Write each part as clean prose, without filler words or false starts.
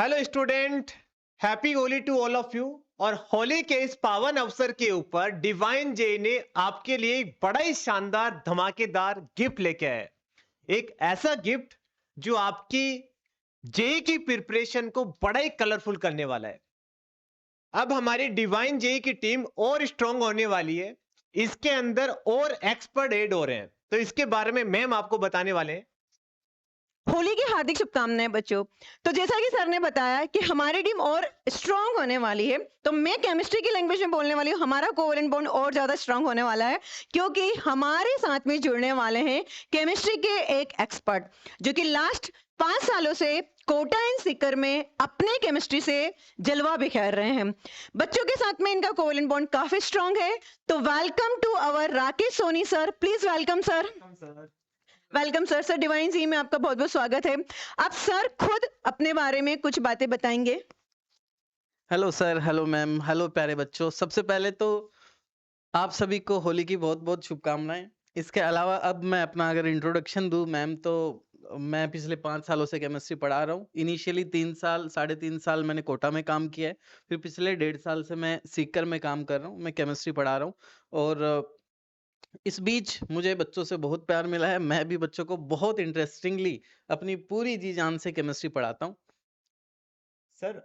Hello student, happy Holi to all of you. और होली के इस पावन अवसर के ऊपर डिवाइन जे ने आपके लिए एक बड़ा ही शानदार धमाकेदार गिफ्ट लेके आया है। एक ऐसा गिफ्ट जो आपकी जेई की प्रिपरेशन को बड़ा ही कलरफुल करने वाला है। अब हमारी डिवाइन जेई की टीम और स्ट्रांग होने वाली है। इसके अंदर और एक्सपर्ट ऐड हो रहे हैं, तो इसके बारे में मैम आपको बताने वाले हैं। होली की हार्दिक शुभकामनाएं बच्चों। तो जैसा कि सर ने बताया कि हमारी टीम और स्ट्रांग होने वाली है, तो मैं केमिस्ट्री की लैंग्वेज में बोलने वाली हूँ। हमारा कोवलेंट बॉन्ड और ज्यादा स्ट्रांग होने वाला है, क्योंकि हमारे साथ में जुड़ने वाले हैं केमिस्ट्री के एक एक्सपर्ट, जो कि लास्ट 5 सालों से कोटा एंड सीकर में अपने केमिस्ट्री से जलवा बिखेर रहे हैं। बच्चों के साथ में इनका कोवलेंट बॉन्ड काफी स्ट्रांग है। तो welcome to our Rakesh Soni sir, please welcome sir. Welcome sir. Sir divine जी में आपका बहुत बहुत स्वागत है। आप सर खुद अपने बारे में कुछ बातें बताएंगे। Hello sir, hello ma'am, hello प्यारे बच्चों। सबसे पहले तो आप सभी को होली की बहुत बहुत शुभकामनाएं। इसके अलावा अब मैं अपना अगर इंट्रोडक्शन दूं मैम, तो मैं पिछले 5 सालों से केमिस्ट्री पढ़ा रहा हूँ। इनिशियली 3 साल 3.5 साल मैंने कोटा में काम किया है, फिर पिछले 1.5 साल से मैं सीकर में काम कर रहा हूँ। मैं केमिस्ट्री पढ़ा रहा हूँ और इस बीच मुझे बच्चों से बहुत प्यार मिला है। मैं भी बच्चों को बहुत इंटरेस्टिंगली अपनी पूरी जी जान से केमिस्ट्री पढ़ाता हूँ। सर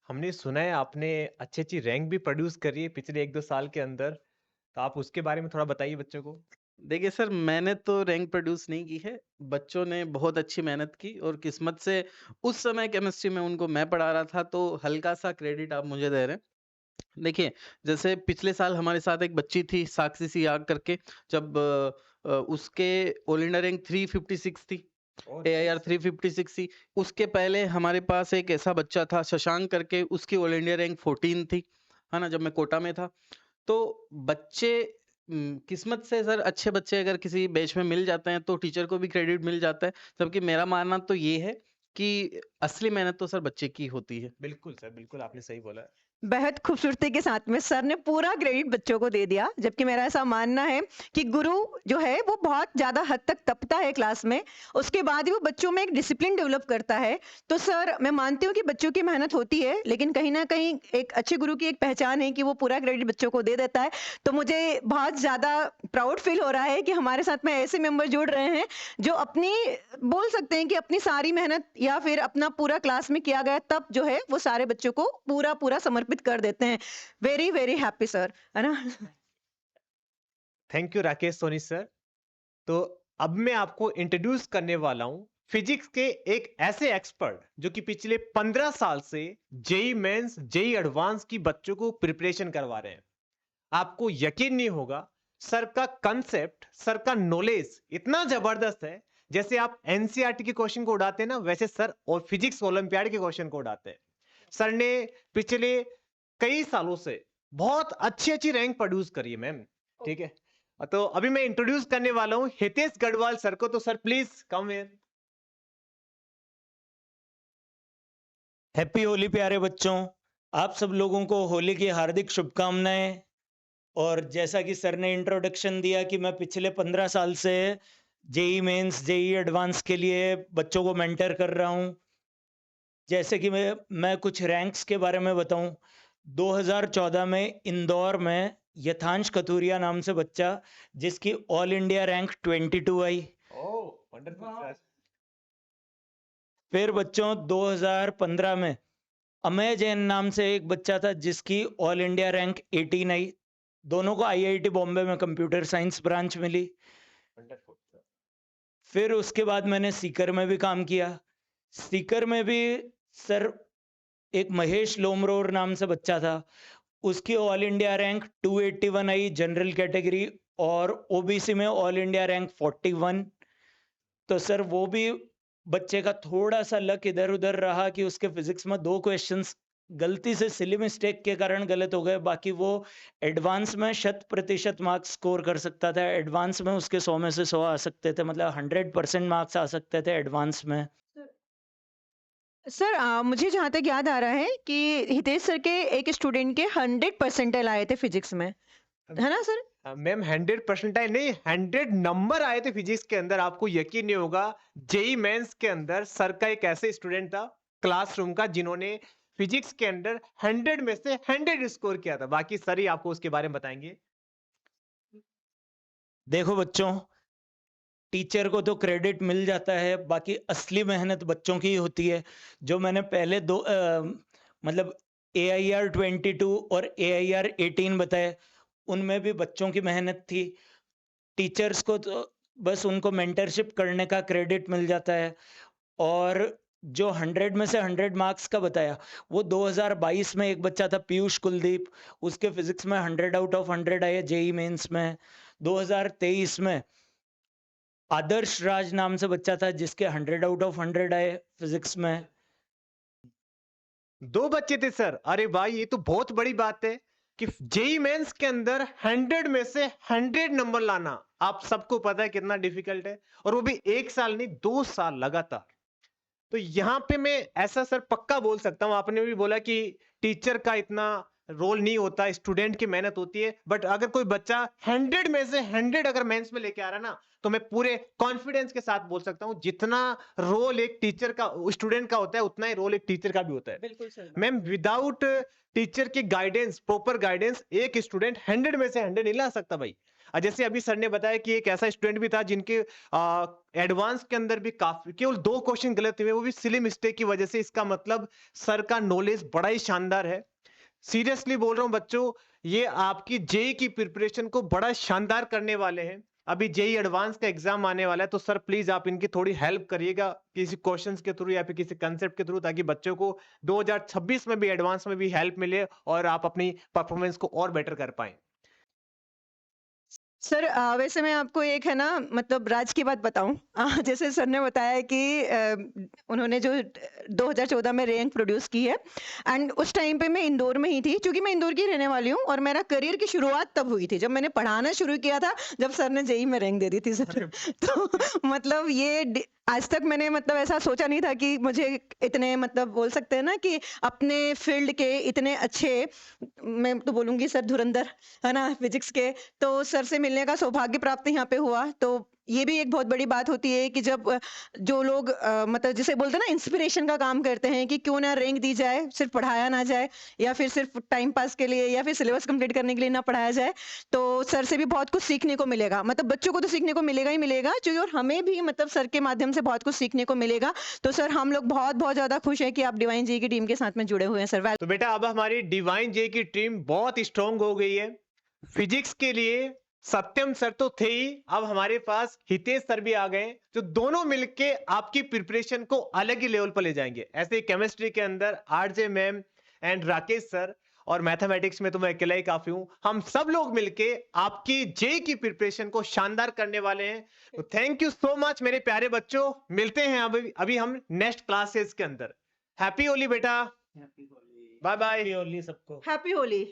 हमने सुना है आपने अच्छी अच्छी रैंक भी प्रोड्यूस करी है पिछले 1-2 साल के अंदर, तो आप उसके बारे में थोड़ा बताइए बच्चों को। देखिए सर, मैंने तो रैंक प्रोड्यूस नहीं की है। बच्चों ने बहुत अच्छी मेहनत की और किस्मत से उस समय केमिस्ट्री में उनको मैं पढ़ा रहा था, तो हल्का-सा क्रेडिट आप मुझे दे रहे हैं। देखिए, जैसे पिछले साल हमारे साथ एक बच्ची थी साक्षी सियाग करके, जब उसके ऑल इंडिया रैंक 356 थी, ओह एआईआर नाइस। 356 थी। उसके पहले हमारे पास एक ऐसा बच्चा था शशांक करके, उसकी ऑल इंडिया रैंक 14 थी, है ना? जब मैं कोटा में था। तो बच्चे किस्मत से सर, अच्छे बच्चे अगर किसी बैच में मिल जाते हैं तो टीचर को भी क्रेडिट मिल जाता है। जबकि मेरा मानना तो ये है कि असली मेहनत तो सर बच्चे की होती है। बिल्कुल सर, बिल्कुल आपने सही बोला। बेहद खूबसूरती के साथ में सर ने पूरा क्रेडिट बच्चों को दे दिया, जबकि मेरा ऐसा मानना है कि गुरु जो है वो बहुत ज्यादा हद तक तपता है क्लास में, उसके बाद ही वो बच्चों में एक डिसिप्लिन डेवलप करता है। तो सर मैं मानती हूँ कि बच्चों की मेहनत होती है, लेकिन कहीं ना कहीं एक अच्छे गुरु की एक पहचान है कि वो पूरा क्रेडिट बच्चों को दे देता है। तो मुझे बहुत ज्यादा प्राउड फील हो रहा है कि हमारे साथ में ऐसे मेंबर जुड़ रहे हैं जो अपनी, बोल सकते हैं कि अपनी सारी मेहनत या फिर अपना पूरा क्लास में किया गया तब जो है वो सारे बच्चों को पूरा पूरा समर्पित कर देते हैं। वेरी वेरी हैप्पी सर, है ना। Thank you Rakesh Soni sir. तो अब मैं आपको इंट्रोड्यूस करने वाला हूं फिजिक्स के एक ऐसे एक्सपर्ट जो कि पिछले 15 साल से जेई मेंस जेई एडवांस की बच्चों को प्रिपरेशन करवा रहे हैं। आपको यकीन नहीं होगा, सर का कंसेप्ट, सर का नॉलेज इतना जबरदस्त है। जैसे आप एनसीईआरटी के क्वेश्चन को उड़ाते हैं ना, वैसे सर और फिजिक्स ओलंपियाड के क्वेश्चन को उड़ाते हैं। सर ने पिछले कई सालों से बहुत अच्छी अच्छी रैंक प्रोड्यूस करी है मैम। ठीक है, तो अभी मैं इंट्रोड्यूस करने वाला हूं हितेश गढ़वाल सर को। तो sir please come here. Happy Holi प्यारे बच्चों। आप सब लोगों को होली की हार्दिक शुभकामनाएं। और जैसा कि सर ने इंट्रोडक्शन दिया कि मैं पिछले 15 साल से जेई मेंस जेई एडवांस के लिए बच्चों को मेंटर कर रहा हूं। जैसे कि मैं कुछ रैंक्स के बारे में बताऊं। 2014 में इंदौर में यथांश कथूरिया नाम से बच्चा, जिसकी ऑल इंडिया रैंक 22 आई। ओह वंडरफुल सर। फिर बच्चों 2015 में अमेय जैन नाम से एक बच्चा था, जिसकी ऑल इंडिया रैंक 18 आई। दोनों को आईआईटी बॉम्बे में कंप्यूटर साइंस ब्रांच मिली। Wonderful sir. फिर उसके बाद मैंने सीकर में भी काम किया। सीकर में भी सर एक महेश लोमरोर नाम से बच्चा था, उसकी all India rank 281 I general category, और ओबीसी में ऑल इंडिया रैंक 41। तो सर वो भी बच्चे का थोड़ा सा लक इधर उधर रहा कि उसके फिजिक्स में 2 क्वेश्चंस गलती से सिली मिस्टेक के कारण गलत हो गए। बाकी वो एडवांस में 100% मार्क्स स्कोर कर सकता था। एडवांस में उसके 100 में से 100 आ सकते थे, मतलब 100% मार्क्स आ सकते थे एडवांस में। सर मुझे जहाँ तक याद आ रहा है कि हितेश सर के एक स्टूडेंट के 100 परसेंटाइल आए थे फिजिक्स में, है ना सर। मैम 100% नहीं, 100 नंबर आए थे फिजिक्स के अंदर। आपको यकीन नहीं होगा, जेई मेंस के अंदर सर का एक ऐसे स्टूडेंट था क्लासरूम का जिन्होंने फिजिक्स के अंदर 100 में से 100 स्कोर किया था। बाकी सर ही आपको उसके बारे में बताएंगे। देखो बच्चों, टीचर को तो क्रेडिट मिल जाता है, बाकी असली मेहनत बच्चों की ही होती है। जो मैंने पहले दो मतलब AIR 22 और AIR 18 बताए, उनमें भी बच्चों की मेहनत थी। टीचर्स को तो बस उनको मेंटरशिप करने का क्रेडिट मिल जाता है। और जो 100 में से 100 मार्क्स का बताया, वो 2022 में एक बच्चा था पीयूष कुलदीप, उसके फिजिक्स में 100 आउट ऑफ 100 आए जेई मेंस में। 2023 में आदर्श राज नाम से बच्चा था जिसके 100 आउट ऑफ 100 आए फिजिक्स में। 2 बच्चे थे सर। अरे भाई ये तो बहुत बड़ी बात है कि जेई मेंस के अंदर 100 में से 100 नंबर लाना आप सबको पता है कितना डिफिकल्ट है, और वो भी 1 साल नहीं 2 साल लगातार। तो यहाँ पे मैं ऐसा सर पक्का बोल सकता हूँ, आपने भी बोला कि टीचर का इतना रोल नहीं होता, स्टूडेंट की मेहनत होती है। बट अगर कोई बच्चा 100 में से 100 अगर मेंस में लेके आ रहा है ना, तो मैं पूरे कॉन्फिडेंस के साथ बोल सकता हूँ जितना रोल एक टीचर का स्टूडेंट का होता है उतना ही रोल एक टीचर का भी होता है। बिल्कुल सर। मैम विदाउट टीचर की गाइडेंस, प्रॉपर गाइडेंस, एक स्टूडेंट 100 में से 100 नहीं ला सकता भाई। जैसे अभी सर ने बताया कि एक ऐसा स्टूडेंट भी था जिनके एडवांस के अंदर भी काफी केवल 2 क्वेश्चन गलत हुए, वो भी सिली मिस्टेक की वजह से। इसका मतलब सर का नॉलेज बड़ा ही शानदार है। सीरियसली बोल रहा हूं बच्चों, ये आपकी जेई की प्रिपरेशन को बड़ा शानदार करने वाले हैं। अभी जेई एडवांस का एग्जाम आने वाला है, तो सर प्लीज आप इनकी थोड़ी हेल्प करिएगा किसी क्वेश्चंस के थ्रू या फिर किसी कंसेप्ट के थ्रू, ताकि बच्चों को 2026 में भी एडवांस में भी हेल्प मिले और आप अपनी परफॉर्मेंस को और बेटर कर पाएं। सर वैसे मैं आपको एक है ना मतलब राज की बात बताऊं। जैसे सर ने बताया कि उन्होंने जो 2014 में रैंक प्रोड्यूस की है, एंड उस टाइम पे मैं इंदौर में ही थी, क्योंकि मैं इंदौर की रहने वाली हूँ, और मेरा करियर की शुरुआत तब हुई थी जब मैंने पढ़ाना शुरू किया था, जब सर ने जेई में रैंक दे दी थी सर। तो मतलब ये आज तक मैंने मतलब ऐसा सोचा नहीं था कि मुझे इतने मतलब बोल सकते हैं ना कि अपने फील्ड के इतने अच्छे, मैं तो बोलूंगी सर धुरंधर है ना फिजिक्स के, तो सर से मिलने का सौभाग्य प्राप्त यहाँ पे हुआ। तो ये भी एक बहुत बड़ी बात होती है कि जब जो लोग मतलब जिसे बोलते हैं ना इंस्पिरेशन का काम करते हैं, कि क्यों ना रैंक दी जाए, सिर्फ पढ़ाया ना जाए, या फिर सिर्फ टाइम पास के लिए या फिर सिलेबस कंप्लीट करने के लिए ना पढ़ाया जाए, तो सर से भी बहुत कुछ सीखने को मिलेगा। मतलब बच्चों को तो सीखने को मिलेगा ही मिलेगा जो, और हमें भी मतलब सर के माध्यम से बहुत कुछ सीखने को मिलेगा। तो सर हम लोग बहुत बहुत ज्यादा खुश हैं कि आप डिवाइन जी की टीम के साथ में जुड़े हुए हैं सर। तो बेटा अब हमारी डिवाइन जे की टीम बहुत स्ट्रांग हो गई है। फिजिक्स के लिए सत्यम सर तो थे ही, अब हमारे पास हितेश सर भी आ गए, जो दोनों मिलके आपकी प्रिपरेशन को अलग ही लेवल पर ले जाएंगे। ऐसे ही केमिस्ट्री के अंदर RJ ma'am and Rakesh sir, और मैथमेटिक्स में तो मैं अकेला ही काफी हूं। हम सब लोग मिलके आपकी जे की प्रिपरेशन को शानदार करने वाले हैं। तो थैंक यू सो मच मेरे प्यारे बच्चों। मिलते हैं अभी हम नेक्स्ट क्लासेस के अंदर। हैप्पी होली बेटा, बाय बाय। ओनली सबको हैप्पी होली।